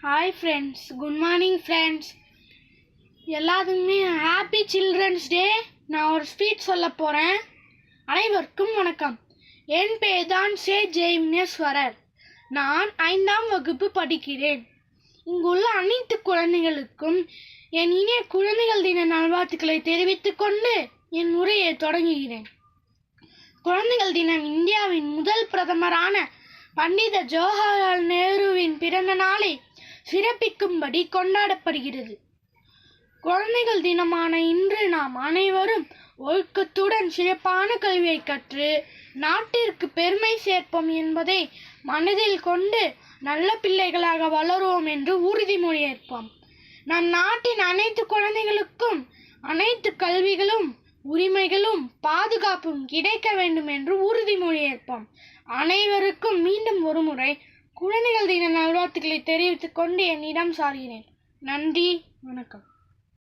Hi friends, good morning friends. எல்லாத்துக்குமே happy children's day. நான் ஒரு ஸ்பீச் சொல்ல போகிறேன். அனைவருக்கும் வணக்கம். என் பேர் தான் சே ஜெய்வினேஸ்வரர். நான் 5ஆம் வகுப்பு படிக்கிறேன். இங்குள்ள அனைத்து குழந்தைகளுக்கும் என் இனிய குழந்தைகள் தின நல்வாழ்த்துக்களை தெரிவித்துக் கொண்டு என் உரையை தொடங்குகிறேன். குழந்தைகள் தினம் இந்தியாவின் முதல் பிரதமரான பண்டித ஜவஹர்லால் நேருவின் பிறந்த நாளை சிறப்பிக்கும்படி கொண்டாடப்படுகிறது. குழந்தைகள் தினமான இன்று நாம் அனைவரும் ஒழுக்கத்துடன் சிறப்பான கல்வியை கற்று நாட்டிற்கு பெருமை சேர்ப்போம் என்பதை மனதில் கொண்டு நல்ல பிள்ளைகளாக வளருவோம் என்று உறுதிமொழி ஏற்போம். நம் நாட்டின் அனைத்து குழந்தைகளுக்கும் அனைத்து கல்விகளும் உரிமைகளும் பாதுகாப்பும் கிடைக்க வேண்டும் என்று உறுதிமொழி ஏற்போம். அனைவருக்கும் மீண்டும் ஒரு முறை குழந்தைகள் தின நல்வாழ்த்துக்களை தெரிவித்துக் கொண்டு என்னிடம் சார்கிறேன். நன்றி, வணக்கம்.